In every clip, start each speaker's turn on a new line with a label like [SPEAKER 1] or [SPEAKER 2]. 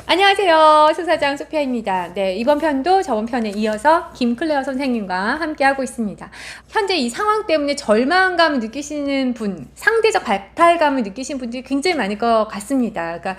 [SPEAKER 1] 안녕하세요. 수사장 소피아입니다. 네, 이번 편도 저번 편에 이어서 김클레어 선생님과 함께 하고 있습니다. 현재 이 상황 때문에 절망감을 느끼시는 분, 상대적 박탈감을 느끼시는 분들이 굉장히 많을 것 같습니다. 그러니까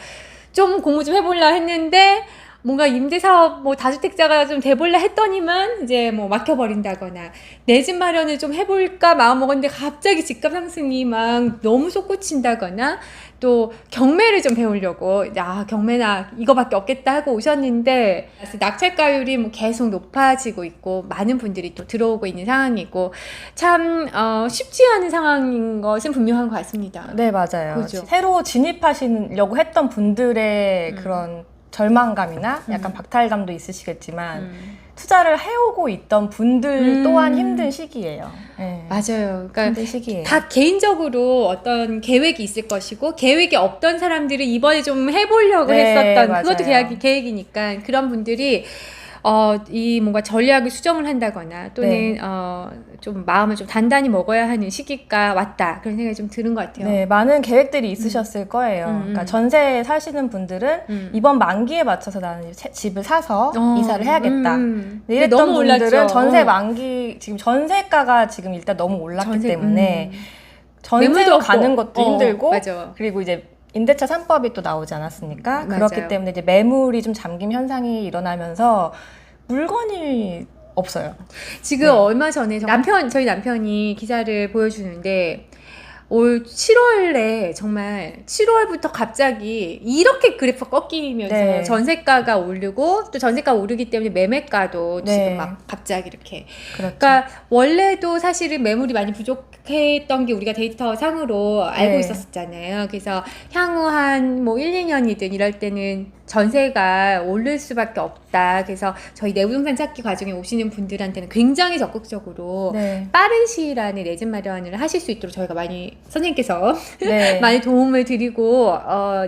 [SPEAKER 1] 좀 공부 좀 해보려 했는데 뭔가 임대사업 다주택자가 좀 돼볼라 했더니만 이제 막혀버린다거나 내 집 마련을 좀 해볼까 마음먹었는데 갑자기 집값 상승이 막 너무 솟구친다거나 또 경매를 좀 배우려고 경매나 이거밖에 없겠다 하고 오셨는데 낙찰가율이 계속 높아지고 있고 많은 분들이 또 들어오고 있는 상황이고 참 쉽지 않은 상황인 것은 분명한 것 같습니다.
[SPEAKER 2] 네, 맞아요.
[SPEAKER 1] 그렇죠.
[SPEAKER 2] 새로 진입하시려고 했던 분들의 그런 절망감이나 약간 박탈감도 있으시겠지만 투자를 해오고 있던 분들 또한 힘든 시기예요. 네.
[SPEAKER 1] 맞아요. 그러니까
[SPEAKER 2] 힘든 시기예요.
[SPEAKER 1] 다 개인적으로 어떤 계획이 있을 것이고 계획이 없던 사람들은 이번에 좀 해보려고
[SPEAKER 2] 네,
[SPEAKER 1] 했었던
[SPEAKER 2] 맞아요.
[SPEAKER 1] 그것도 계획이니까 그런 분들이 이 뭔가 전략을 수정을 한다거나 또는
[SPEAKER 2] 네.
[SPEAKER 1] 좀 마음을 좀 단단히 먹어야 하는 시기가 왔다 그런 생각이 좀 드는 것 같아요.
[SPEAKER 2] 네, 많은 계획들이 있으셨을 거예요. 그러니까 전세에 사시는 분들은 이번 만기에 맞춰서 나는 집을 사서 이사를 해야겠다. 이랬던
[SPEAKER 1] 너무
[SPEAKER 2] 분들은
[SPEAKER 1] 올랐죠.
[SPEAKER 2] 전세 만기, 지금 전세가가 지금 일단 너무 올랐기 때문에 전세로
[SPEAKER 1] 매물도
[SPEAKER 2] 가는
[SPEAKER 1] 없고.
[SPEAKER 2] 것도 힘들고
[SPEAKER 1] 맞아.
[SPEAKER 2] 그리고 이제 임대차 3법이 또 나오지 않았습니까?
[SPEAKER 1] 맞아요.
[SPEAKER 2] 그렇기 때문에 이제 매물이 좀 잠김 현상이 일어나면서 물건이 없어요.
[SPEAKER 1] 지금 얼마 전에 저희 남편이 기사를 보여주는데 올 7월에 정말 7월부터 갑자기 이렇게 그래프가 꺾이면서
[SPEAKER 2] 네.
[SPEAKER 1] 전세가가 오르고 또 전세가 오르기 때문에 매매가도
[SPEAKER 2] 네.
[SPEAKER 1] 지금 막 갑자기 이렇게
[SPEAKER 2] 그렇죠.
[SPEAKER 1] 그러니까 원래도 사실은 매물이 많이 부족했던 게 우리가 데이터 상으로 알고
[SPEAKER 2] 네.
[SPEAKER 1] 있었잖아요. 그래서 향후 한 1, 2년이든 이럴 때는 전세가 오를 수밖에 없다. 그래서 저희 내부동산 찾기 과정에 오시는 분들한테는 굉장히 적극적으로
[SPEAKER 2] 네.
[SPEAKER 1] 빠른 시일 안에 내 집 마련을 하실 수 있도록 저희가 많이 선생님께서
[SPEAKER 2] 네.
[SPEAKER 1] 많이 도움을 드리고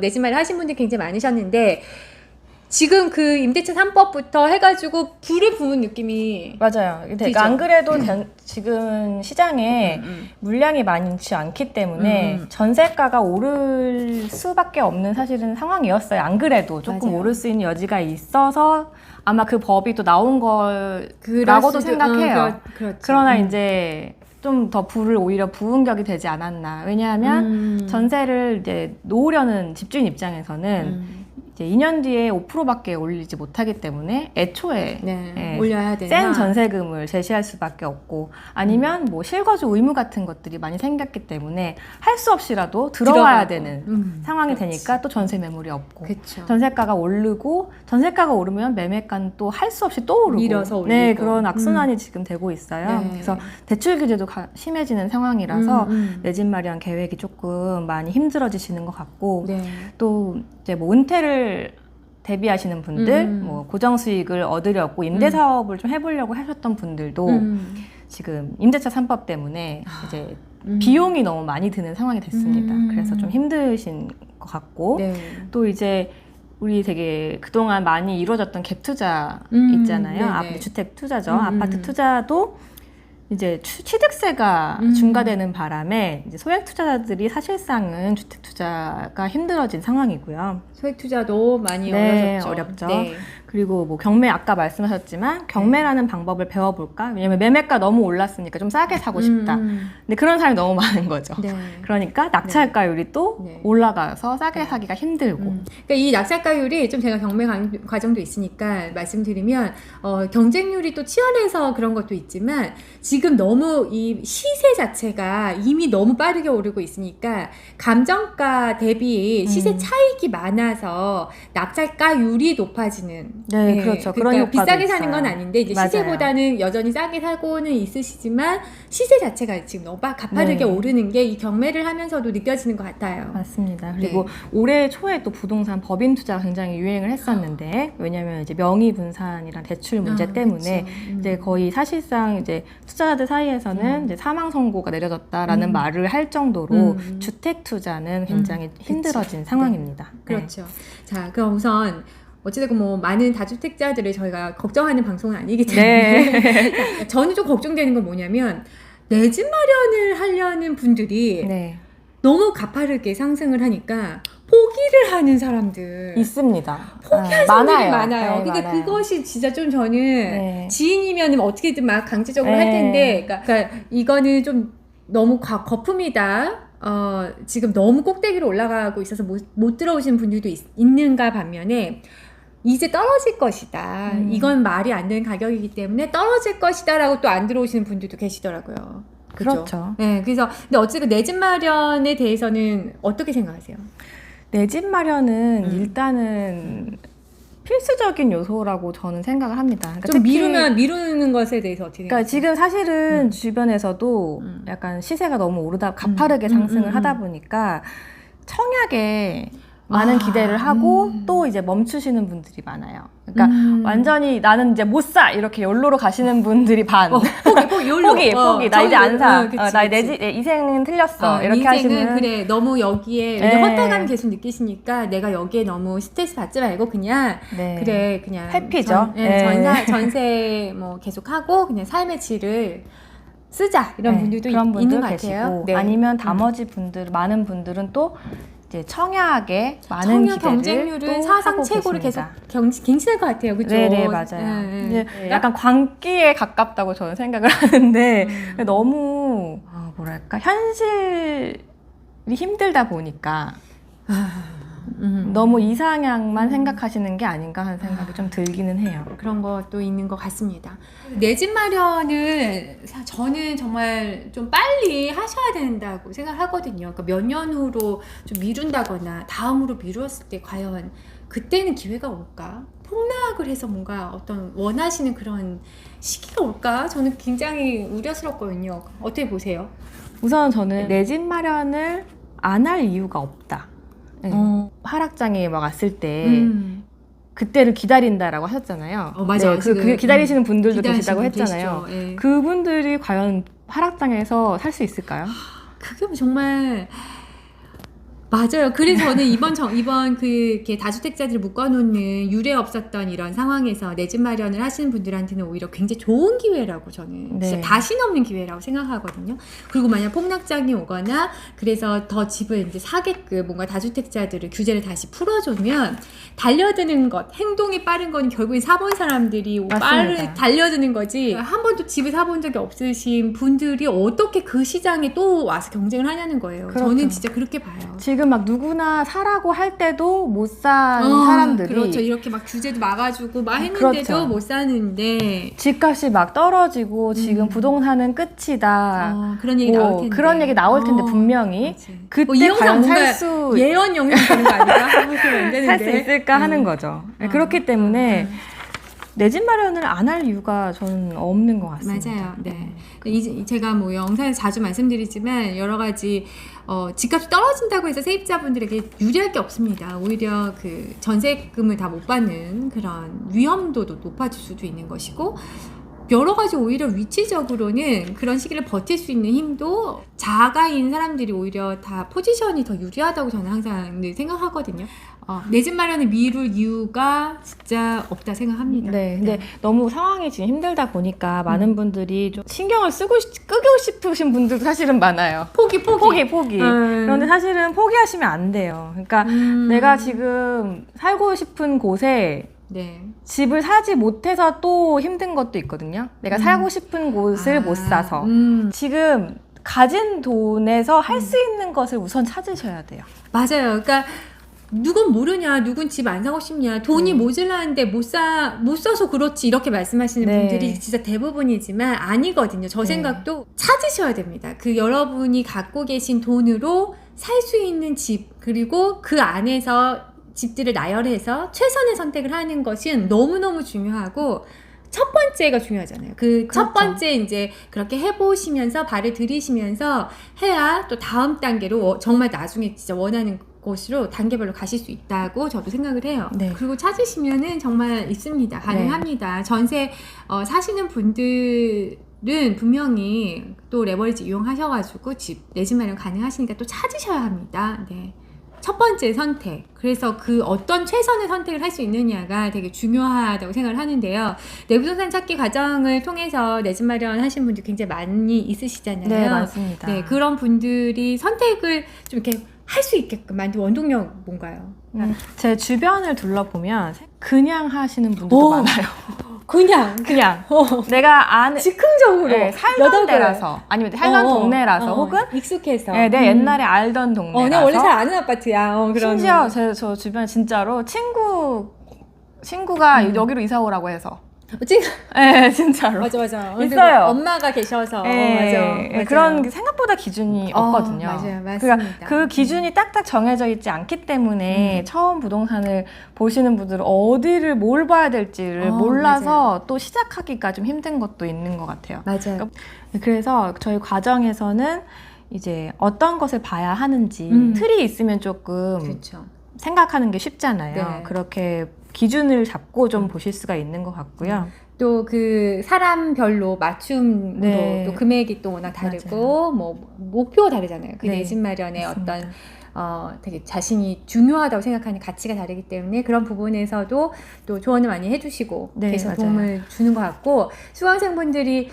[SPEAKER 1] 내 집 마련 하신 분들이 굉장히 많으셨는데 지금 그 임대차 3법부터 해가지고 불을 부은 느낌이
[SPEAKER 2] 맞아요. 그러니까 안 그래도 지금 시장에 물량이 많지 않기 때문에 전세가가 오를 수밖에 없는 사실은 상황이었어요. 안 그래도 조금
[SPEAKER 1] 맞아요.
[SPEAKER 2] 오를 수 있는 여지가 있어서 아마 그 법이 또 나온 거라고도 생각해요.
[SPEAKER 1] 그렇죠.
[SPEAKER 2] 그러나 이제 좀 더 불을 오히려 부은 격이 되지 않았나. 왜냐하면 전세를 이제 놓으려는 집주인 입장에서는 이제 2년 뒤에 5%밖에 올리지 못하기 때문에 애초에
[SPEAKER 1] 올려야 되나?
[SPEAKER 2] 센 전세금을 제시할 수밖에 없고 아니면 실거주 의무 같은 것들이 많이 생겼기 때문에 할 수 없이라도 들어와야 되는 상황이 되니까 또 전세 매물이 없고
[SPEAKER 1] 그쵸.
[SPEAKER 2] 전세가가 오르고 전세가가 오르면 매매가는 또 할 수 없이 또 오르고
[SPEAKER 1] 밀어서 올리고.
[SPEAKER 2] 네, 그런 악순환이 지금 되고 있어요.
[SPEAKER 1] 네.
[SPEAKER 2] 그래서 대출 규제도 심해지는 상황이라서 내 집 마련 계획이 조금 많이 힘들어지시는 것 같고
[SPEAKER 1] 네.
[SPEAKER 2] 또 이제 은퇴를 대비하시는 분들, 고정 수익을 얻으려고 임대 사업을 좀 해보려고 하셨던 분들도 지금 임대차 3법 때문에 이제 비용이 너무 많이 드는 상황이 됐습니다. 그래서 좀 힘드신 것 같고
[SPEAKER 1] 네.
[SPEAKER 2] 또 이제 우리 되게 그동안 많이 이루어졌던 갭 투자 있잖아요.
[SPEAKER 1] 네네.
[SPEAKER 2] 주택 투자죠. 아파트 투자도 이제 취득세가 중과되는 바람에 이제 소액 투자자들이 사실상은 주택 투자가 힘들어진 상황이고요.
[SPEAKER 1] 소액 투자도 많이
[SPEAKER 2] 네,
[SPEAKER 1] 어렵죠.
[SPEAKER 2] 어렵죠.
[SPEAKER 1] 네.
[SPEAKER 2] 그리고 경매 아까 말씀하셨지만 경매라는 방법을 배워볼까? 왜냐면 매매가 너무 올랐으니까 좀 싸게 사고 싶다. 근데 그런 사람이 너무 많은 거죠.
[SPEAKER 1] 네.
[SPEAKER 2] 그러니까 낙찰가율이 또
[SPEAKER 1] 네.
[SPEAKER 2] 올라가서 싸게 사기가 힘들고.
[SPEAKER 1] 그러니까 이 낙찰가율이 좀 제가 경매 과정도 있으니까 말씀드리면 경쟁률이 또 치열해서 그런 것도 있지만 지금 너무 이 시세 자체가 이미 너무 빠르게 오르고 있으니까 감정가 대비 시세 차익이 많아서 낙찰가율이 높아지는
[SPEAKER 2] 네, 그렇죠. 그런
[SPEAKER 1] 그러니까
[SPEAKER 2] 효과도
[SPEAKER 1] 비싸게 사는
[SPEAKER 2] 있어요.
[SPEAKER 1] 건 아닌데 이제
[SPEAKER 2] 맞아요.
[SPEAKER 1] 시세보다는 여전히 싸게 사고는 있으시지만 시세 자체가 지금 너무 가파르게
[SPEAKER 2] 네.
[SPEAKER 1] 오르는 게 이 경매를 하면서도 느껴지는 것 같아요.
[SPEAKER 2] 맞습니다. 그리고 올해 초에 또 부동산 법인 투자가 굉장히 유행을 했었는데 왜냐면 이제 명의 분산이랑 대출 문제 때문에 이제 거의 사실상 이제 투자자들 사이에서는 이제 사망 선고가 내려졌다라는 말을 할 정도로 주택 투자는 굉장히 힘들어진 상황입니다. 네.
[SPEAKER 1] 그렇죠. 자, 그럼 우선 어찌됐건 많은 다주택자들을 저희가 걱정하는 방송은 아니기 때문에
[SPEAKER 2] 네.
[SPEAKER 1] 저는 좀 걱정되는 건 뭐냐면 내 집 마련을 하려는 분들이
[SPEAKER 2] 네.
[SPEAKER 1] 너무 가파르게 상승을 하니까 포기를 하는 사람들
[SPEAKER 2] 있습니다.
[SPEAKER 1] 포기한 사람들이 많아요.
[SPEAKER 2] 네,
[SPEAKER 1] 그러니까
[SPEAKER 2] 많아요.
[SPEAKER 1] 그것이 진짜 좀 저는
[SPEAKER 2] 네.
[SPEAKER 1] 지인이면 어떻게든 막 강제적으로
[SPEAKER 2] 네.
[SPEAKER 1] 할 텐데, 그러니까 이거는 좀 너무 거품이다. 지금 너무 꼭대기로 올라가고 있어서 못 들어오시는 분들도 있는가 반면에 이제 떨어질 것이다. 이건 말이 안 되는 가격이기 때문에 떨어질 것이다라고 또 안 들어오시는 분들도 계시더라고요. 그죠?
[SPEAKER 2] 그렇죠.
[SPEAKER 1] 네, 그래서 근데 어쨌든 내 집 마련에 대해서는 어떻게 생각하세요?
[SPEAKER 2] 내 집 마련은 일단은 필수적인 요소라고 저는 생각을 합니다. 그러니까
[SPEAKER 1] 좀
[SPEAKER 2] 특히
[SPEAKER 1] 미루는 것에 대해서 어떻게
[SPEAKER 2] 그러니까
[SPEAKER 1] 생각하세요?
[SPEAKER 2] 지금 사실은 주변에서도 약간 시세가 너무 오르다 가파르게 상승을 하다 보니까 청약에 많은 기대를 하고 또 이제 멈추시는 분들이 많아요. 그러니까 완전히 나는 이제 못 사 이렇게 연로로 가시는 분들이 반. 포기. 나 이제 안 사. 나 내 인생은 틀렸어. 이렇게
[SPEAKER 1] 인생은
[SPEAKER 2] 하시는.
[SPEAKER 1] 그래 너무 여기에
[SPEAKER 2] 네.
[SPEAKER 1] 허탈감을 계속 느끼시니까 내가 여기에 너무 스트레스 받지 말고 그냥
[SPEAKER 2] 네.
[SPEAKER 1] 그래 그냥
[SPEAKER 2] 회피죠. 네.
[SPEAKER 1] 전세 뭐 계속 하고 그냥 삶의 질을 쓰자 이런
[SPEAKER 2] 네,
[SPEAKER 1] 분들도
[SPEAKER 2] 그런 분들
[SPEAKER 1] 있는 것
[SPEAKER 2] 계시고
[SPEAKER 1] 같아요. 네.
[SPEAKER 2] 아니면 나머지 분들 많은 분들은 또 이제 청약에 많은
[SPEAKER 1] 청약
[SPEAKER 2] 기대를
[SPEAKER 1] 경쟁률은
[SPEAKER 2] 또
[SPEAKER 1] 사상
[SPEAKER 2] 하고
[SPEAKER 1] 최고를
[SPEAKER 2] 계십니다.
[SPEAKER 1] 계속 갱신할 것 같아요. 그죠?
[SPEAKER 2] 네네 맞아요. 이제 약간 광기에 가깝다고 저는 생각을 하는데 너무 뭐랄까 현실이 힘들다 보니까 너무 이상향만 생각하시는 게 아닌가 하는 생각이 좀 들기는 해요.
[SPEAKER 1] 그런 것도 있는 것 같습니다. 내 집 마련을 저는 정말 좀 빨리 하셔야 된다고 생각하거든요. 그러니까 몇 년 후로 좀 미룬다거나 다음으로 미뤘을 때 과연 그때는 기회가 올까? 폭락을 해서 뭔가 어떤 원하시는 그런 시기가 올까? 저는 굉장히 우려스럽거든요. 어떻게 보세요?
[SPEAKER 2] 우선 저는 내 집 마련을 안 할 이유가 없다. 네. 하락장에 막 왔을 때 그때를 기다린다라고 하셨잖아요.
[SPEAKER 1] 맞아요.
[SPEAKER 2] 네, 그 기다리시는 분들도 계시다고
[SPEAKER 1] 분들
[SPEAKER 2] 했잖아요.
[SPEAKER 1] 계시죠. 예.
[SPEAKER 2] 그분들이 과연 하락장에서 살 수 있을까요?
[SPEAKER 1] 그게 뭐 정말 맞아요. 그래서 저는 이번 이렇게 다주택자들을 묶어놓는 유례 없었던 이런 상황에서 내 집 마련을 하시는 분들한테는 오히려 굉장히 좋은 기회라고 저는 진짜 다시는 없는 기회라고 생각하거든요. 그리고 만약 폭락장이 오거나 그래서 더 집을 이제 사게끔 뭔가 다주택자들을 규제를 다시 풀어주면 달려드는 것, 행동이 빠른 건 결국엔 사본 사람들이 빠르게 달려드는 거지. 한 번도 집을 사본 적이 없으신 분들이 어떻게 그 시장에 또 와서 경쟁을 하냐는 거예요.
[SPEAKER 2] 그렇죠.
[SPEAKER 1] 저는 진짜 그렇게 봐요.
[SPEAKER 2] 지금 막 누구나 사라고 할 때도 못 사는 사람들이
[SPEAKER 1] 그렇죠. 이렇게 막 규제도 막아주고 막 했는데도
[SPEAKER 2] 그렇죠.
[SPEAKER 1] 못 사는데
[SPEAKER 2] 집값이 막 떨어지고 지금 부동산은 끝이다.
[SPEAKER 1] 그런 얘기 나올 텐데
[SPEAKER 2] 그런 얘기 나올 텐데 분명히
[SPEAKER 1] 맞아요.
[SPEAKER 2] 그때
[SPEAKER 1] 이 영상
[SPEAKER 2] 과연
[SPEAKER 1] 뭔가 예언 영상 되는 거 아닌가?
[SPEAKER 2] 살 수 있을까 하는 거죠. 그렇기 때문에 내 집 마련을 안 할 이유가 저는 없는 것 같습니다.
[SPEAKER 1] 맞아요. 네. 제가 뭐 영상에서 자주 말씀드리지만 여러 가지 집값이 떨어진다고 해서 세입자분들에게 유리할 게 없습니다. 오히려 그 전세금을 다 못 받는 그런 위험도도 높아질 수도 있는 것이고 여러 가지 오히려 위치적으로는 그런 시기를 버틸 수 있는 힘도 자가인 사람들이 오히려 다 포지션이 더 유리하다고 저는 항상 늘 생각하거든요. 내 집 마련을 미룰 이유가 진짜 없다 생각합니다.
[SPEAKER 2] 네, 근데 너무 상황이 지금 힘들다 보니까 많은 분들이 좀 신경을 끄고 싶으신 분들도 사실은 많아요.
[SPEAKER 1] 포기.
[SPEAKER 2] 그런데 사실은 포기하시면 안 돼요. 그러니까 내가 지금 살고 싶은 곳에 집을 사지 못해서 또 힘든 것도 있거든요. 내가 살고 싶은 곳을 못 사서 지금 가진 돈에서 할 수 있는 것을 우선 찾으셔야 돼요.
[SPEAKER 1] 맞아요. 그러니까 누군 모르냐, 누군 집 안 사고 싶냐, 돈이 모자라는데 못 써서 그렇지 이렇게 말씀하시는 분들이 진짜 대부분이지만 아니거든요. 저 생각도 찾으셔야 됩니다. 그 여러분이 갖고 계신 돈으로 살 수 있는 집 그리고 그 안에서 집들을 나열해서 최선의 선택을 하는 것은 너무너무 중요하고 첫 번째가 중요하잖아요. 그 첫 번째 이제 그렇게 해보시면서 발을 들이시면서 해야 또 다음 단계로 정말 나중에 진짜 원하는 곳으로 단계별로 가실 수 있다고 저도 생각을 해요. 그리고 찾으시면은 정말 있습니다. 가능합니다. 전세 사시는 분들은 분명히 또 레버리지 이용하셔가지고 내 집 마련 가능하시니까 또 찾으셔야 합니다. 첫 번째 선택. 그래서 그 어떤 최선의 선택을 할 수 있느냐가 되게 중요하다고 생각을 하는데요. 내부동산 찾기 과정을 통해서 내 집 마련 하신 분들 굉장히 많이 있으시잖아요.
[SPEAKER 2] 네, 맞습니다.
[SPEAKER 1] 그런 분들이 선택을 좀 이렇게 할 수 있게끔 만든 원동력 뭔가요?
[SPEAKER 2] 제 주변을 둘러보면 그냥 하시는 분들도 많아요.
[SPEAKER 1] 그냥
[SPEAKER 2] 내가 아는
[SPEAKER 1] 즉흥적으로
[SPEAKER 2] 살던
[SPEAKER 1] 여덟
[SPEAKER 2] 데라서 아니면 살던 동네라서 혹은
[SPEAKER 1] 익숙해서
[SPEAKER 2] 내 옛날에 알던 동네라서
[SPEAKER 1] 내가 원래 잘 아는 아파트야. 그런
[SPEAKER 2] 심지어 저 주변 진짜로 친구가 여기로 이사 오라고 해서 네, 진짜로.
[SPEAKER 1] 맞아.
[SPEAKER 2] 있어요.
[SPEAKER 1] 엄마가 계셔서. 맞아.
[SPEAKER 2] 그런 생각보다 기준이 없거든요.
[SPEAKER 1] 맞아요. 맞습니다.
[SPEAKER 2] 그러니까 그 기준이 딱딱 정해져 있지 않기 때문에 처음 부동산을 보시는 분들은 어디를 뭘 봐야 될지를 몰라서
[SPEAKER 1] 맞아요.
[SPEAKER 2] 또 시작하기가 좀 힘든 것도 있는 것 같아요.
[SPEAKER 1] 맞아요.
[SPEAKER 2] 그래서 저희 과정에서는 이제 어떤 것을 봐야 하는지 틀이 있으면 조금
[SPEAKER 1] 그렇죠.
[SPEAKER 2] 생각하는 게 쉽잖아요.
[SPEAKER 1] 네.
[SPEAKER 2] 그렇게 기준을 잡고 좀 보실 수가 있는 것 같고요.
[SPEAKER 1] 또 그 사람별로 맞춤으로
[SPEAKER 2] 네.
[SPEAKER 1] 또 금액이 또 워낙 다르고 뭐 목표가 다르잖아요. 그
[SPEAKER 2] 네.
[SPEAKER 1] 내 집 마련의
[SPEAKER 2] 맞습니다.
[SPEAKER 1] 어떤 되게 자신이 중요하다고 생각하는 가치가 다르기 때문에 그런 부분에서도 또 조언을 많이 해주시고
[SPEAKER 2] 네,
[SPEAKER 1] 계속
[SPEAKER 2] 맞아요.
[SPEAKER 1] 도움을 주는 것 같고 수강생분들이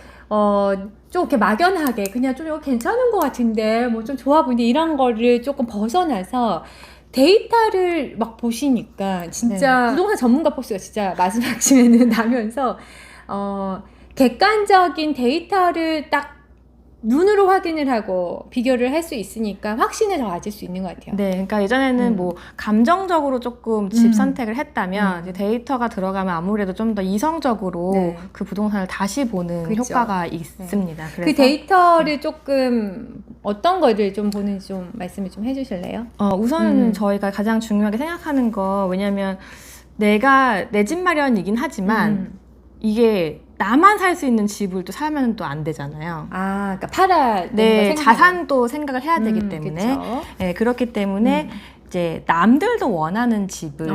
[SPEAKER 1] 좀 이렇게 막연하게 그냥 좀 이거 괜찮은 것 같은데 뭐 좀 좋아 보이는데 이런 거를 조금 벗어나서 데이터를 막 보시니까 진짜 부동산 전문가 포스가 진짜 마지막쯤에는 나면서 객관적인 데이터를 딱 눈으로 확인을 하고 비교를 할 수 있으니까 확신을 더 가질 수 있는 것 같아요.
[SPEAKER 2] 네, 그러니까 예전에는 뭐 감정적으로 조금 집 선택을 했다면 이제 데이터가 들어가면 아무래도 좀 더 이성적으로
[SPEAKER 1] 네.
[SPEAKER 2] 그 부동산을 다시 보는
[SPEAKER 1] 그쵸.
[SPEAKER 2] 효과가 있습니다.
[SPEAKER 1] 그
[SPEAKER 2] 그래서
[SPEAKER 1] 데이터를 조금 어떤 거를 좀 보는지 좀 말씀을 좀 해주실래요?
[SPEAKER 2] 우선은 저희가 가장 중요하게 생각하는 거 왜냐면 내가 내 집 마련이긴 하지만 이게 나만 살 수 있는 집을 또 살면 또 안 되잖아요.
[SPEAKER 1] 그러니까 팔아
[SPEAKER 2] 네, 자산도 생각을 해야 되기 때문에
[SPEAKER 1] 그쵸.
[SPEAKER 2] 네, 그렇기 때문에 이제 남들도 원하는 집을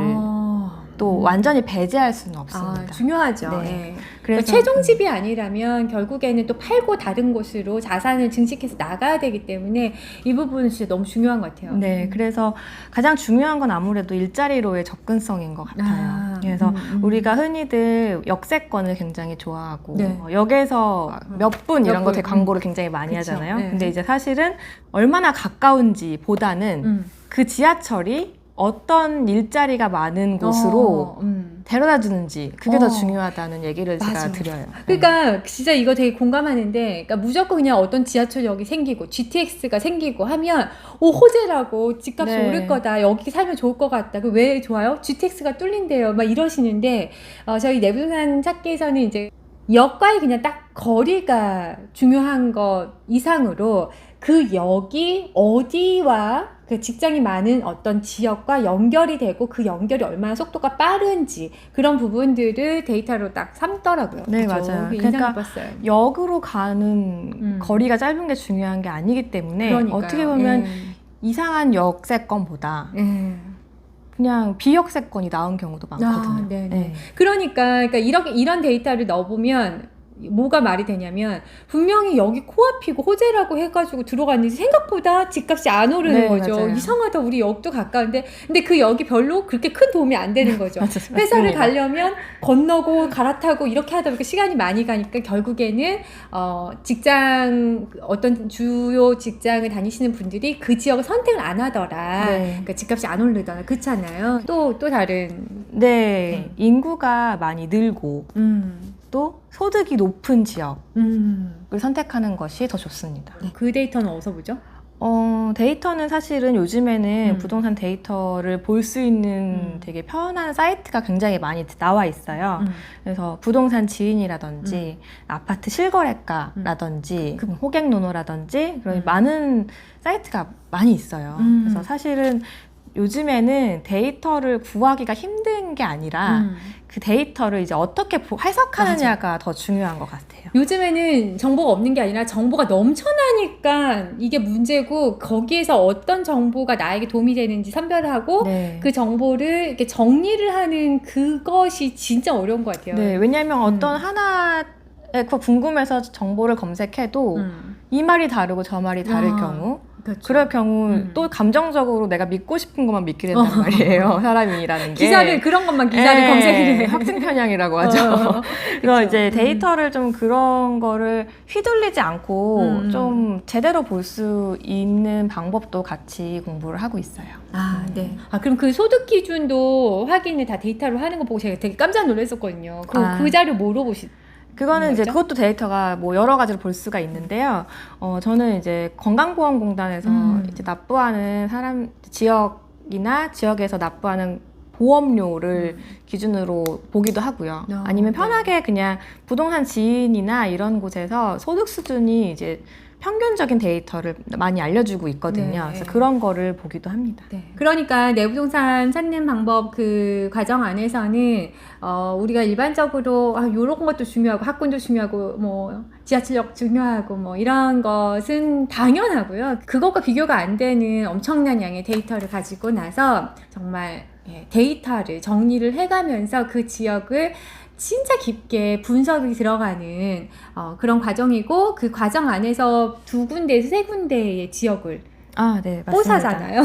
[SPEAKER 2] 또 완전히 배제할 수는 없습니다.
[SPEAKER 1] 중요하죠.
[SPEAKER 2] 네.
[SPEAKER 1] 네.
[SPEAKER 2] 그래서
[SPEAKER 1] 그러니까 최종 집이 아니라면 결국에는 또 팔고 다른 곳으로 자산을 증식해서 나가야 되기 때문에 이 부분은 진짜 너무 중요한 것 같아요.
[SPEAKER 2] 네, 그래서 가장 중요한 건 아무래도 일자리로의 접근성인 것 같아요. 그래서 우리가 흔히들 역세권을 굉장히 좋아하고
[SPEAKER 1] 네.
[SPEAKER 2] 역에서 몇 분 이런 거 되게 광고를 굉장히 많이
[SPEAKER 1] 그쵸.
[SPEAKER 2] 하잖아요.
[SPEAKER 1] 네.
[SPEAKER 2] 근데 이제 사실은 얼마나 가까운지 보다는 그 지하철이 어떤 일자리가 많은 곳으로 데려다 주는지 그게 더 중요하다는 얘기를
[SPEAKER 1] 맞아.
[SPEAKER 2] 제가 드려요.
[SPEAKER 1] 그러니까 진짜 이거 되게 공감하는데 그러니까 무조건 그냥 어떤 지하철역이 생기고 GTX가 생기고 하면 호재라고 집값이
[SPEAKER 2] 네.
[SPEAKER 1] 오를 거다 여기 살면 좋을 것 같다 왜 좋아요? GTX가 뚫린대요 막 이러시는데 저희 내부동산 찾기에서는 이제 역과의 그냥 딱 거리가 중요한 것 이상으로 그 역이 어디와 그 직장이 많은 어떤 지역과 연결이 되고 그 연결이 얼마나 속도가 빠른지 그런 부분들을 데이터로 딱 삼더라고요.
[SPEAKER 2] 네,
[SPEAKER 1] 그죠?
[SPEAKER 2] 맞아요.
[SPEAKER 1] 인상
[SPEAKER 2] 그러니까
[SPEAKER 1] 깊었어요.
[SPEAKER 2] 역으로 가는 거리가 짧은 게 중요한 게 아니기 때문에
[SPEAKER 1] 그러니까요.
[SPEAKER 2] 어떻게 보면 이상한 역세권보다 그냥 비역세권이 나은 경우도 많거든요.
[SPEAKER 1] 네네.
[SPEAKER 2] 네.
[SPEAKER 1] 그러니까 이런 데이터를 넣어보면 뭐가 말이 되냐면 분명히 여기 코앞이고 호재라고 해가지고 들어갔는데 생각보다 집값이 안 오르는
[SPEAKER 2] 네,
[SPEAKER 1] 거죠.
[SPEAKER 2] 맞아요.
[SPEAKER 1] 이상하다 우리 역도 가까운데 근데 그 역이 별로 그렇게 큰 도움이 안 되는 거죠. 회사를
[SPEAKER 2] 맞습니다.
[SPEAKER 1] 가려면 건너고 갈아타고 이렇게 하다 보니까 시간이 많이 가니까 결국에는 직장 어떤 주요 직장을 다니시는 분들이 그 지역을 선택을 안 하더라.
[SPEAKER 2] 네.
[SPEAKER 1] 그러니까 집값이 안 오르더라. 그렇잖아요. 또 다른
[SPEAKER 2] 네, 인구가 많이 늘고
[SPEAKER 1] 음.
[SPEAKER 2] 또 소득이 높은 지역을 선택하는 것이 더 좋습니다.
[SPEAKER 1] 그 데이터는 어디서 보죠?
[SPEAKER 2] 데이터는 사실은 요즘에는 부동산 데이터를 볼 수 있는 되게 편한 사이트가 굉장히 많이 나와 있어요. 그래서 부동산 지인이라든지 아파트 실거래가라든지 호객노노라든지 그런 많은 사이트가 많이 있어요. 그래서 사실은 요즘에는 데이터를 구하기가 힘든 게 아니라 그 데이터를 이제 어떻게 해석하느냐가 더 중요한 것 같아요.
[SPEAKER 1] 요즘에는 정보가 없는 게 아니라 정보가 넘쳐나니까 이게 문제고 거기에서 어떤 정보가 나에게 도움이 되는지 선별하고
[SPEAKER 2] 네.
[SPEAKER 1] 그 정보를 이렇게 정리를 하는 그것이 진짜 어려운 것 같아요.
[SPEAKER 2] 네, 왜냐하면 어떤 하나에 궁금해서 정보를 검색해도 이 말이 다르고 저 말이 다를 경우
[SPEAKER 1] 그렇죠.
[SPEAKER 2] 그럴 경우 또 감정적으로 내가 믿고 싶은 것만 믿게 된단 말이에요. 사람이라는 게.
[SPEAKER 1] 기사를 그런 것만 기사를 검색을 해.
[SPEAKER 2] 확증 편향이라고 하죠. 그래서 이제 데이터를 좀 그런 거를 휘둘리지 않고 좀 제대로 볼 수 있는 방법도 같이 공부를 하고 있어요.
[SPEAKER 1] 아, 네. 아, 그럼 그 소득 기준도 확인을 다 데이터로 하는 거 보고 제가 되게 깜짝 놀랐었거든요. 그 자료 뭐로 보시?
[SPEAKER 2] 그거는 이제
[SPEAKER 1] 거죠?
[SPEAKER 2] 그것도 데이터가 뭐 여러 가지로 볼 수가 있는데요. 저는 이제 건강보험공단에서 이제 납부하는 사람 지역이나 지역에서 납부하는 보험료를 기준으로 보기도 하고요. 아니면 편하게 그냥 부동산 지인이나 이런 곳에서 소득 수준이 이제 평균적인 데이터를 많이 알려주고 있거든요.
[SPEAKER 1] 네.
[SPEAKER 2] 그래서 그런 거를 보기도 합니다.
[SPEAKER 1] 네. 그러니까 내부동산 찾는 방법 그 과정 안에서는 우리가 일반적으로 이런 것도 중요하고 학군도 중요하고 뭐 지하철역 중요하고 뭐 이런 것은 당연하고요. 그것과 비교가 안 되는 엄청난 양의 데이터를 가지고 나서 정말 데이터를 정리를 해가면서 그 지역을 진짜 깊게 분석이 들어가는 그런 과정이고 그 과정 안에서 2군데에서 3군데의 지역을
[SPEAKER 2] 네, 맞습니다.
[SPEAKER 1] 뽀사잖아요.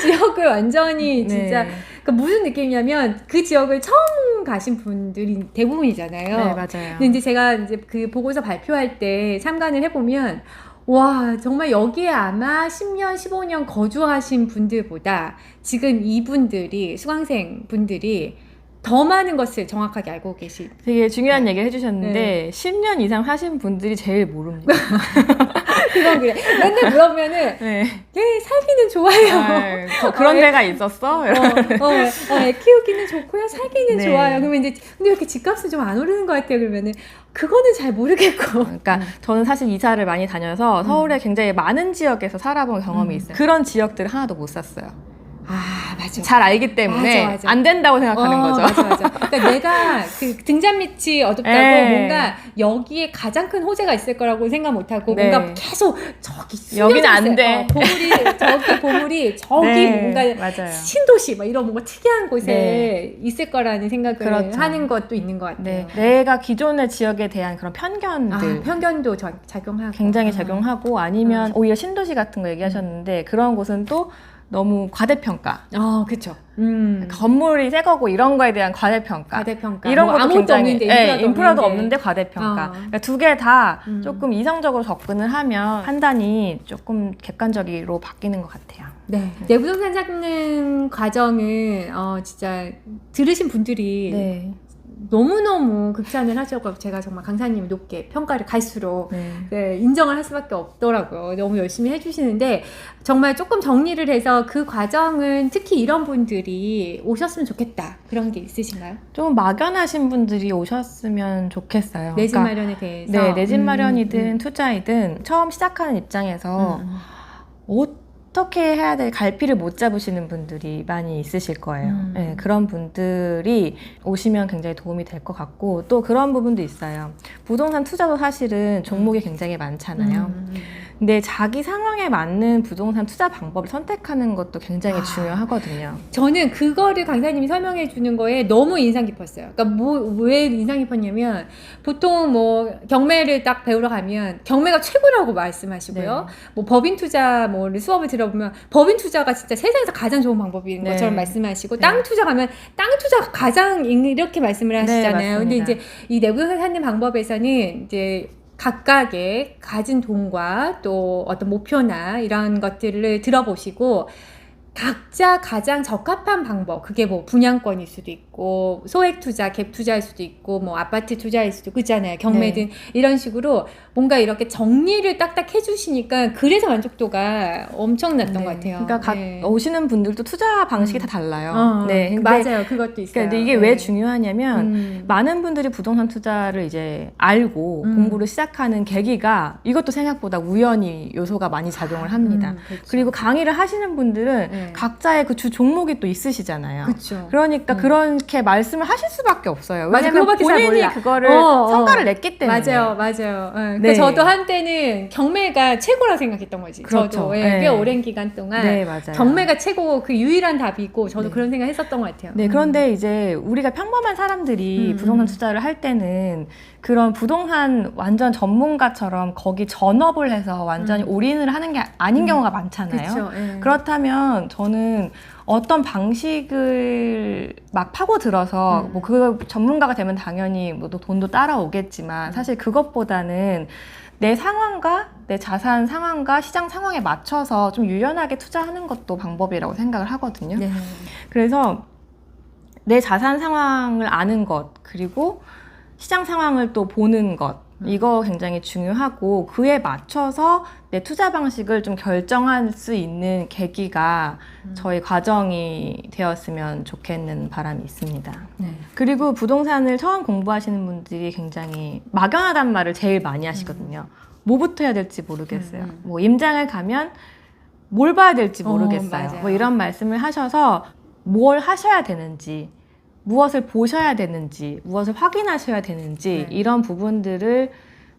[SPEAKER 1] 지역을 완전히 진짜
[SPEAKER 2] 네.
[SPEAKER 1] 그러니까 무슨 느낌이냐면 그 지역을 처음 가신 분들이 대부분이잖아요.
[SPEAKER 2] 네, 맞아요.
[SPEAKER 1] 근데 이제 제가 이제 그 보고서 발표할 때 참관을 해보면 와, 정말 여기에 아마 10년, 15년 거주하신 분들보다 지금 이분들이 수강생 분들이 더 많은 것을 정확하게 알고 계시.
[SPEAKER 2] 되게 중요한 얘기를 해주셨는데 10년 이상 하신 분들이 제일 모릅니다.
[SPEAKER 1] 그건 그래. 맨날 물어보면은
[SPEAKER 2] 네.
[SPEAKER 1] 살기는 좋아요.
[SPEAKER 2] 그런 데가 있었어?
[SPEAKER 1] 애 키우기는 좋고요. 살기는
[SPEAKER 2] 네.
[SPEAKER 1] 좋아요. 그러면 이제 근데 왜 이렇게 집값은 좀 안 오르는 것 같아요. 그러면은 그거는 잘 모르겠고.
[SPEAKER 2] 그러니까 저는 사실 이사를 많이 다녀서 서울에 굉장히 많은 지역에서 살아본 경험이 있어요. 그런 지역들을 하나도 못 샀어요.
[SPEAKER 1] 아, 맞아.
[SPEAKER 2] 잘 알기 때문에
[SPEAKER 1] 맞아.
[SPEAKER 2] 안 된다고 생각하는 거죠.
[SPEAKER 1] 맞아. 그러니까 내가 그 등잔밑이 어둡다고
[SPEAKER 2] 네.
[SPEAKER 1] 뭔가 여기에 가장 큰 호재가 있을 거라고 생각 못하고
[SPEAKER 2] 네.
[SPEAKER 1] 뭔가 계속 저기
[SPEAKER 2] 여기는 안
[SPEAKER 1] 숨겨져
[SPEAKER 2] 돼.
[SPEAKER 1] 있어요. 보물이 저기
[SPEAKER 2] 네,
[SPEAKER 1] 뭔가
[SPEAKER 2] 맞아요.
[SPEAKER 1] 신도시 막 이런 뭔가 특이한 곳에
[SPEAKER 2] 네.
[SPEAKER 1] 있을 거라는 생각을
[SPEAKER 2] 그렇죠.
[SPEAKER 1] 하는 것도 있는 것 같아요.
[SPEAKER 2] 네. 내가 기존의 지역에 대한 그런 편견들
[SPEAKER 1] 편견도 작용하고
[SPEAKER 2] 굉장히 작용하고 아니면 오히려 신도시 같은 거 얘기하셨는데 그런 곳은 또 너무 과대평가.
[SPEAKER 1] 그렇죠.
[SPEAKER 2] 건물이 새 거고 이런 거에 대한 과대평가.
[SPEAKER 1] 과대평가.
[SPEAKER 2] 이런
[SPEAKER 1] 뭐
[SPEAKER 2] 것도
[SPEAKER 1] 아무것도
[SPEAKER 2] 굉장히
[SPEAKER 1] 없는데
[SPEAKER 2] 인프라도 없는데 과대평가. 그러니까 두 개 다 조금 이성적으로 접근을 하면 판단이 조금 객관적으로 바뀌는 것 같아요.
[SPEAKER 1] 네. 내부동산 찾는 과정은 진짜 들으신 분들이
[SPEAKER 2] 네.
[SPEAKER 1] 너무너무 극찬을 하셔서 제가 정말 강사님이 높게 평가를 갈수록
[SPEAKER 2] 네.
[SPEAKER 1] 인정을 할 수밖에 없더라고요. 너무 열심히 해주시는데 정말 조금 정리를 해서 그 과정은 특히 이런 분들이 오셨으면 좋겠다. 그런 게 있으신가요?
[SPEAKER 2] 좀 막연하신 분들이 오셨으면 좋겠어요.
[SPEAKER 1] 내 집
[SPEAKER 2] 그러니까
[SPEAKER 1] 마련에 대해서.
[SPEAKER 2] 네, 내 집 마련이든 투자이든 처음 시작하는 입장에서 어떻게 해야 될 갈피를 못 잡으시는 분들이 많이 있으실 거예요. 네, 그런 분들이 오시면 굉장히 도움이 될 것 같고 또 그런 부분도 있어요. 부동산 투자도 사실은 종목이 굉장히 많잖아요. 근데 자기 상황에 맞는 부동산 투자 방법을 선택하는 것도 굉장히 중요하거든요.
[SPEAKER 1] 저는 그거를 강사님이 설명해 주는 거에 너무 인상 깊었어요. 그러니까 왜 인상 깊었냐면 보통 뭐 경매를 딱 배우러 가면 경매가 최고라고 말씀하시고요. 뭐 법인 투자 뭐 수업을 들어보면 법인 투자가 진짜 세상에서 가장 좋은 방법인 것처럼 말씀하시고 땅 투자 가면 땅 투자가 가장 이렇게 말씀을 하시잖아요. 근데 이제 이 내부동산 찾는 방법에서는 이제 각각의 가진 돈과 또 어떤 목표나 이런 것들을 들어보시고 각자 가장 적합한 방법, 그게 뭐 분양권일 수도 있고 소액 투자, 갭 투자일 수도 있고 뭐 아파트 투자일 수도 있잖아요. 경매든 이런 식으로 뭔가 이렇게 정리를 딱딱 해주시니까 그래서 만족도가 엄청났던 것 같아요.
[SPEAKER 2] 그러니까 오시는 분들도 투자 방식이 다 달라요.
[SPEAKER 1] 네, 맞아요. 그것도 있어요.
[SPEAKER 2] 근데 이게 왜 중요하냐면 많은 분들이 부동산 투자를 이제 알고 공부를 시작하는 계기가 이것도 생각보다 우연히 요소가 많이 작용을 합니다.
[SPEAKER 1] 그렇죠.
[SPEAKER 2] 그리고 강의를 하시는 분들은
[SPEAKER 1] 네.
[SPEAKER 2] 각자의 그 주 종목이 또 있으시잖아요.
[SPEAKER 1] 그렇죠.
[SPEAKER 2] 그러니까 그렇게 말씀을 하실 수밖에 없어요.
[SPEAKER 1] 맞아,
[SPEAKER 2] 왜냐면
[SPEAKER 1] 그거밖에 잘
[SPEAKER 2] 본인이
[SPEAKER 1] 몰라.
[SPEAKER 2] 그거를 성과를 냈기 때문에.
[SPEAKER 1] 맞아요, 맞아요.
[SPEAKER 2] 네.
[SPEAKER 1] 그러니까 저도 한때는 경매가 최고라 생각했던 거지.
[SPEAKER 2] 그렇죠.
[SPEAKER 1] 저도
[SPEAKER 2] 네.
[SPEAKER 1] 꽤 오랜 기간 동안
[SPEAKER 2] 네, 맞아요.
[SPEAKER 1] 경매가 최고 그 유일한 답이고 저도
[SPEAKER 2] 네.
[SPEAKER 1] 그런 생각했었던 것 같아요.
[SPEAKER 2] 네, 그런데 이제 우리가 평범한 사람들이 부동산 투자를 할 때는 그런 부동산 완전 전문가처럼 거기 전업을 해서 완전히 올인을 하는 게 아닌 경우가 많잖아요.
[SPEAKER 1] 그렇죠. 예.
[SPEAKER 2] 그렇다면 저는 어떤 방식을 막 파고들어서 뭐 그 전문가가 되면 당연히 뭐 또 돈도 따라오겠지만 사실 그것보다는 내 상황과 내 자산 상황과 시장 상황에 맞춰서 좀 유연하게 투자하는 것도 방법이라고 생각을 하거든요.
[SPEAKER 1] 네.
[SPEAKER 2] 그래서 내 자산 상황을 아는 것, 그리고 시장 상황을 또 보는 것, 이거 굉장히 중요하고 그에 맞춰서 내 투자 방식을 좀 결정할 수 있는 계기가 저희 과정이 되었으면 좋겠는 바람이 있습니다.
[SPEAKER 1] 네.
[SPEAKER 2] 그리고 부동산을 처음 공부하시는 분들이 굉장히 막연하단 말을 제일 많이 하시거든요. 뭐부터 해야 될지 모르겠어요. 뭐 임장을 가면 뭘 봐야 될지 모르겠어요.
[SPEAKER 1] 맞아요.
[SPEAKER 2] 뭐 이런 말씀을 하셔서 뭘 하셔야 되는지, 무엇을 보셔야 되는지, 무엇을 확인하셔야 되는지 이런 부분들을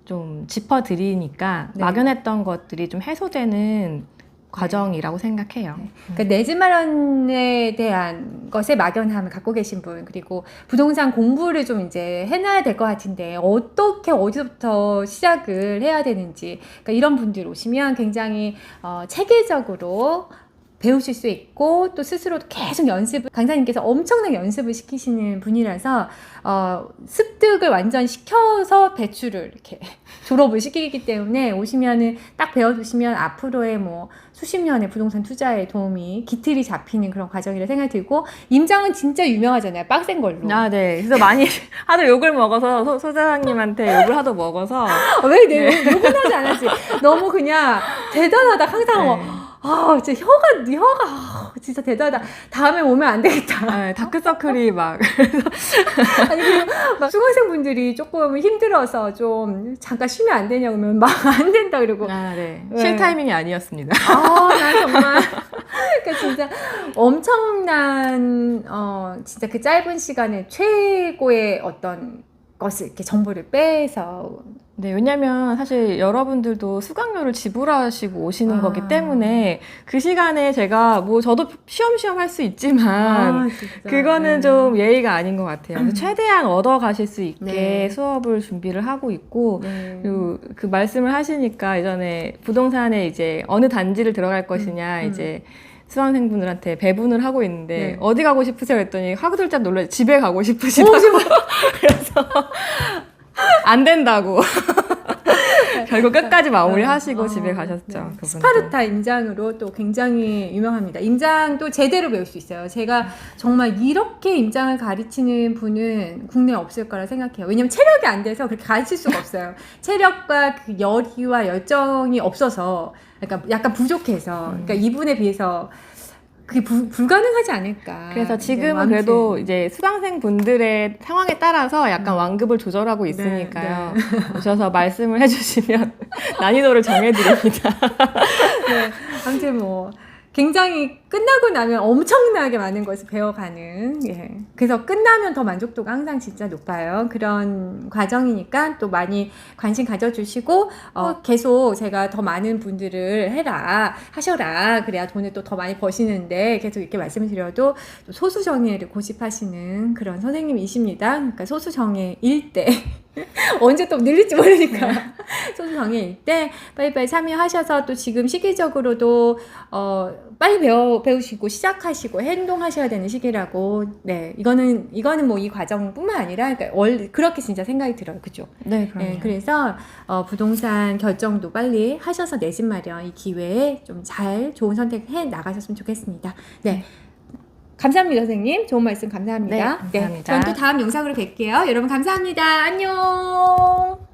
[SPEAKER 2] 좀 짚어드리니까 막연했던 것들이 좀 해소되는 과정이라고 생각해요.
[SPEAKER 1] 그러니까 내 집 마련에 대한 것에 막연함을 갖고 계신 분, 그리고 부동산 공부를 좀 이제 해놔야 될 것 같은데 어떻게 어디서부터 시작을 해야 되는지, 그러니까 이런 분들 오시면 굉장히 체계적으로 배우실 수 있고 또 스스로도 계속 연습을, 강사님께서 엄청나게 연습을 시키시는 분이라서 습득을 완전 시켜서 배출을 이렇게 졸업을 시키기 때문에 오시면은 딱 배워두시면 앞으로의 뭐 수십 년의 부동산 투자에 도움이 기틀이 잡히는 그런 과정이라 생각이 들고, 임장은 진짜 유명하잖아요. 빡센 걸로.
[SPEAKER 2] 아, 네. 그래서 많이 하도 욕을 먹어서 소장님한테 욕을 하도 먹어서
[SPEAKER 1] 왜 욕은 하지 않았지. 너무 그냥 대단하다. 항상 진짜 혀가 진짜 대단하다. 다음에 오면 안 되겠다.
[SPEAKER 2] 네, 다크서클이 막
[SPEAKER 1] 아니 그리고 막 수강생 분들이 조금 힘들어서 좀 잠깐 쉬면 안 되냐고 하면 막 안 된다 그러고.
[SPEAKER 2] 네.
[SPEAKER 1] 네.
[SPEAKER 2] 쉴 타이밍이 아니었습니다.
[SPEAKER 1] 난 정말 그러니까 진짜 엄청난 진짜 그 짧은 시간에 최고의 어떤 것을 이렇게 정보를 빼서.
[SPEAKER 2] 네, 왜냐면 사실 여러분들도 수강료를 지불하시고 오시는 거기 때문에 그 시간에 제가 뭐 저도 쉬엄쉬엄 할 수 있지만 그거는 좀 예의가 아닌 것 같아요. 그래서 최대한 얻어 가실 수 있게 수업을 준비를 하고 있고, 그리고 그 말씀을 하시니까 예전에 부동산에 이제 어느 단지를 들어갈 것이냐 이제 수강생분들한테 배분을 하고 있는데 어디 가고 싶으세요? 했더니 화들짝 놀라 집에 가고 싶으시다고. 그래서 안 된다고. 결국 끝까지 마무리하시고 집에 가셨죠. 그분도.
[SPEAKER 1] 스파르타 임장으로 또 굉장히 유명합니다. 임장도 제대로 배울 수 있어요. 제가 정말 이렇게 임장을 가르치는 분은 국내에 없을 거라 생각해요. 왜냐면 체력이 안 돼서 그렇게 가르칠 수가 없어요. 체력과 그 열의와 열정이 없어서, 그러니까 약간 부족해서, 그러니까 이분에 비해서 그게 불가능하지 않을까.
[SPEAKER 2] 그래서 지금은 그래도 이제 수강생 분들의 상황에 따라서 약간 완급을 조절하고 있으니까요. 오셔서 말씀을 해주시면 난이도를 정해드립니다.
[SPEAKER 1] 아무튼 뭐 굉장히 끝나고 나면 엄청나게 많은 것을 배워가는, 그래서 끝나면 더 만족도가 항상 진짜 높아요. 그런 과정이니까 또 많이 관심 가져주시고 계속 제가 더 많은 분들을 하셔라, 그래야 돈을 또 더 많이 버시는데 계속 이렇게 말씀을 드려도 소수정예를 고집하시는 그런 선생님이십니다. 그러니까 소수정예 일대 언제 또 늘릴지 모르니까 소수정예일 때 빨리빨리 참여하셔서 또 지금 시기적으로도 빨리 배우시고 시작하시고 행동하셔야 되는 시기라고. 이거는 뭐 이 과정뿐만 아니라 그러니까 그렇게 진짜 생각이 들어요. 그죠?
[SPEAKER 2] 네, 그럼요.
[SPEAKER 1] 그래서 부동산 결정도 빨리 하셔서 내 집 마련 이 기회에 좀 잘 좋은 선택해 나가셨으면 좋겠습니다. 감사합니다, 선생님. 좋은 말씀 감사합니다.
[SPEAKER 2] 네, 감사합니다.
[SPEAKER 1] 저는 또 다음 영상으로 뵐게요. 여러분 감사합니다. 안녕.